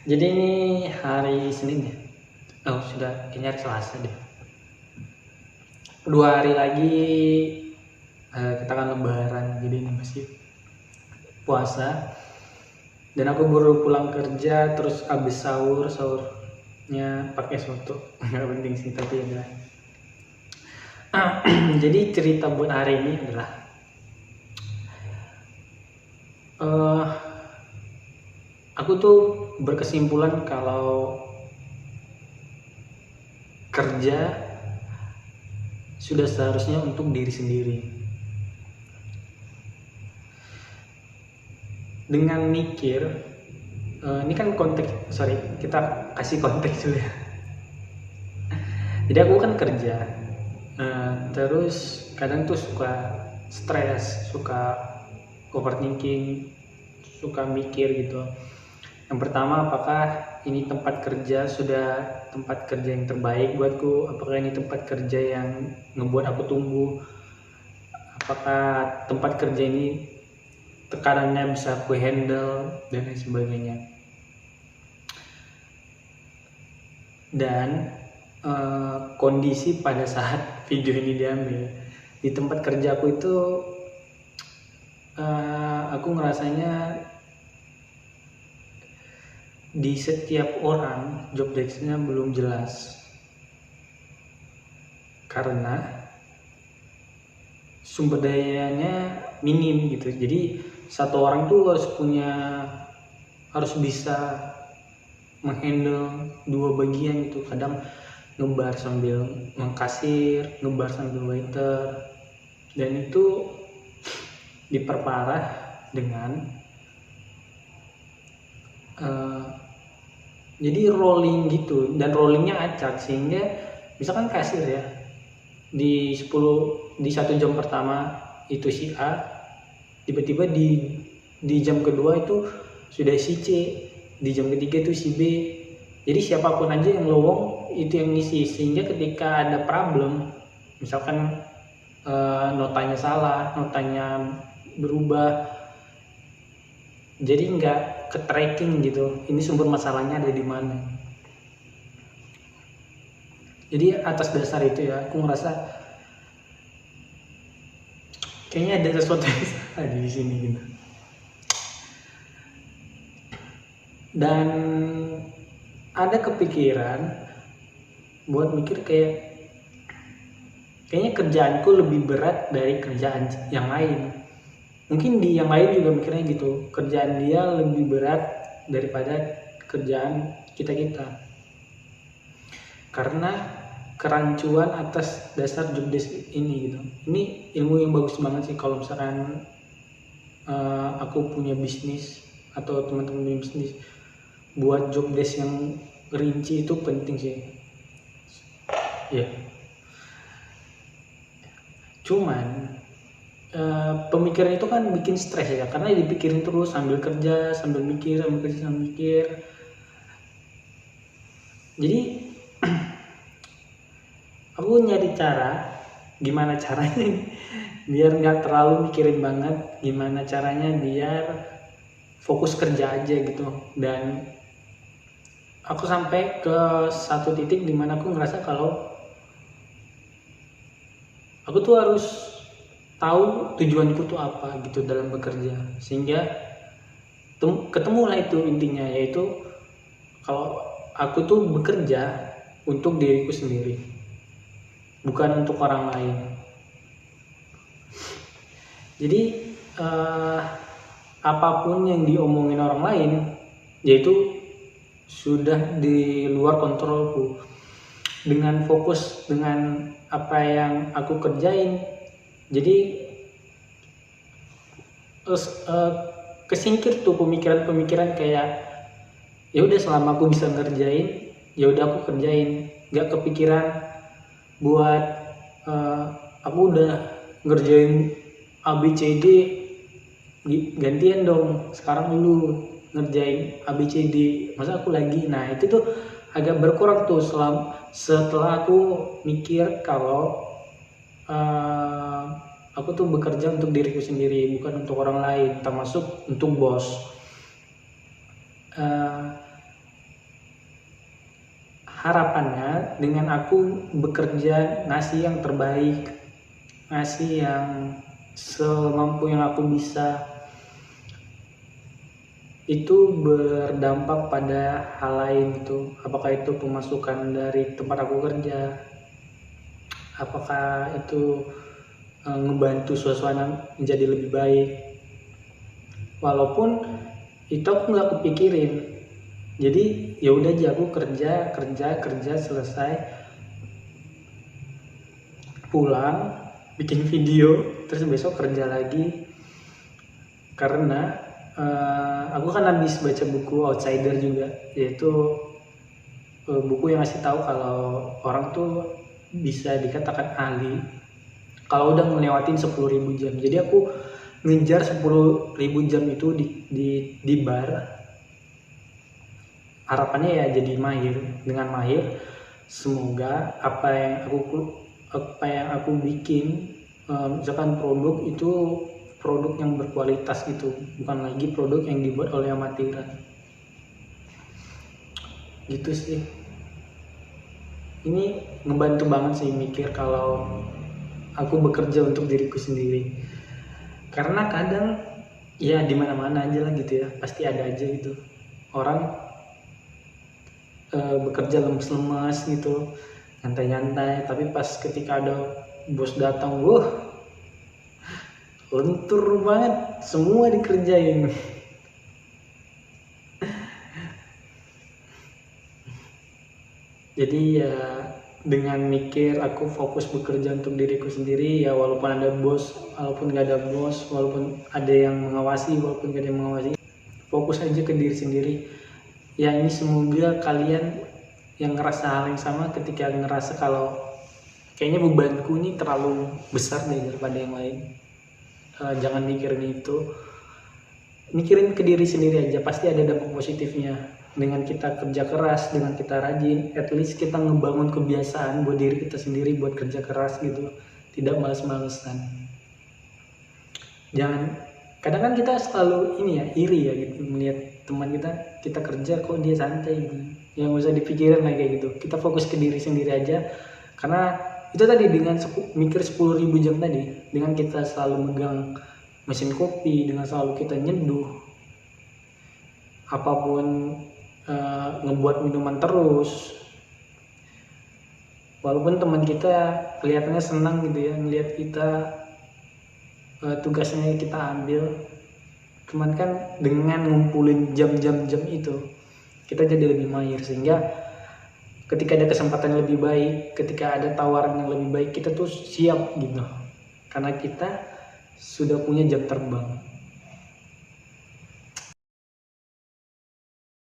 Jadi ini hari Senin ya. Oh sudah, kayaknya hari Selasa deh. 2 hari lagi kita akan lebaran. Jadi ini masih puasa. Dan aku baru pulang kerja, terus habis sahurnya pakai soto. Nggak penting sih, tapi ya. Jadi cerita buat hari ini adalah aku tuh berkesimpulan kalau kerja sudah seharusnya untuk diri sendiri. Dengan mikir, ini kan kita kasih konteks dulu ya. Jadi aku kan kerja, terus kadang tuh suka stres, suka overthinking, suka mikir gitu. Yang pertama, apakah ini tempat kerja sudah tempat kerja yang terbaik buatku? Apakah ini tempat kerja yang ngebuat aku tumbuh? Apakah tempat kerja ini tekanannya bisa aku handle dan lain sebagainya? Dan kondisi pada saat video ini diambil di tempat kerjaku itu, aku ngerasanya di setiap orang job desk-nya belum jelas karena sumber dayanya minim gitu. Jadi satu orang tuh harus bisa menghandle 2 bagian gitu. Kadang ngebar sambil mengkasir, ngebar sambil waiter, dan itu diperparah dengan jadi rolling gitu, dan rollingnya acak, sehingga misalkan kasir ya, di 1 jam pertama itu si A, tiba-tiba di jam kedua itu sudah si C, di jam ketiga itu si B. Jadi siapapun aja yang lowong itu yang ngisi, sehingga ketika ada problem, misalkan notanya salah, notanya berubah, jadi nggak ke tracking gitu, ini sumber masalahnya ada di mana. Jadi atas dasar itu ya, aku ngerasa kayaknya ada sesuatu yang salah di sini gitu. Dan ada kepikiran buat mikir kayaknya kerjaanku lebih berat dari kerjaan yang lain. Mungkin di yang lain juga mikirnya gitu, kerjaan dia lebih berat daripada kerjaan kita. Karena kerancuan atas dasar job desk ini gitu. Ini ilmu yang bagus banget sih kalau misalkan aku punya bisnis atau teman-teman punya bisnis. Buat job desk yang rinci itu penting sih. Ya. Cuman pemikiran itu kan bikin stres ya, karena dipikirin terus sambil kerja, sambil mikir. Jadi aku nyari cara, gimana caranya biar nggak terlalu mikirin banget, gimana caranya biar fokus kerja aja gitu. Dan aku sampai ke satu titik dimana aku ngerasa kalau aku tuh harus tahu tujuanku tuh apa gitu dalam bekerja, sehingga ketemulah itu intinya, yaitu kalau aku tuh bekerja untuk diriku sendiri, bukan untuk orang lain. Jadi apapun yang diomongin orang lain, yaitu sudah di luar kontrolku. Dengan fokus dengan apa yang aku kerjain, jadi kesingkir tuh pemikiran kayak ya udah, selama aku bisa ngerjain ya udah aku kerjain, nggak kepikiran buat aku udah ngerjain ABCD, gantian dong sekarang lu ngerjain ABCD, masa aku lagi. Nah itu tuh agak berkurang tuh setelah aku mikir kalau aku tuh bekerja untuk diriku sendiri, bukan untuk orang lain, termasuk untuk bos. harapannya dengan aku bekerja ngasih yang terbaik, ngasih yang semampu yang aku bisa, itu berdampak pada hal lain gitu. Apakah itu pemasukan dari tempat aku kerja, apakah itu ngebantu suasana menjadi lebih baik. Walaupun itu aku nggak kepikirin, jadi ya udah aja aku kerja selesai, pulang bikin video, terus besok kerja lagi. Karena aku kan habis baca buku Outsider juga, yaitu buku yang ngasih tahu kalau orang tuh bisa dikatakan ahli kalau udah ngelewatin 10.000 jam. Jadi aku ngejar 10.000 jam itu di bar. Harapannya ya jadi mahir. Dengan mahir, semoga apa yang aku bikin, misalkan produk itu produk yang berkualitas gitu, bukan lagi produk yang dibuat oleh amatiran. Gitu sih. Ini ngebantu banget sih mikir kalau aku bekerja untuk diriku sendiri. Karena kadang ya di mana-mana aja lah gitu ya, pasti ada aja gitu orang bekerja lemes-lemes gitu, nyantai-nyantai, tapi pas ketika ada bos datang, lentur banget, semua dikerjain. Jadi ya dengan mikir aku fokus bekerja untuk diriku sendiri, ya walaupun ada bos, walaupun gak ada bos, walaupun ada yang mengawasi, walaupun gak ada yang mengawasi, fokus aja ke diri sendiri. Ya ini semoga kalian yang ngerasa hal yang sama ketika ngerasa kalau kayaknya bebanku ini terlalu besar nih daripada yang lain. Jangan mikirin itu, mikirin ke diri sendiri aja, pasti ada dampak positifnya. Dengan kita kerja keras, dengan kita rajin, at least kita ngebangun kebiasaan buat diri kita sendiri buat kerja keras gitu, tidak males-malesan. Jangan, kadang kan kita selalu ini ya, iri ya gitu, melihat teman kita kerja kok dia santai gitu. Yang gak usah dipikirin lah kayak gitu, kita fokus ke diri sendiri aja. Karena itu tadi, dengan mikir 10.000 jam tadi, dengan kita selalu megang mesin kopi, dengan selalu kita nyeduh, apapun, ngebuat minuman terus, walaupun teman kita kelihatannya senang gitu ya ngelihat kita tugasnya kita ambil, cuman kan dengan ngumpulin jam-jam itu kita jadi lebih mahir, sehingga ketika ada kesempatan yang lebih baik, ketika ada tawaran yang lebih baik, kita tuh siap gitu, karena kita sudah punya jam terbang.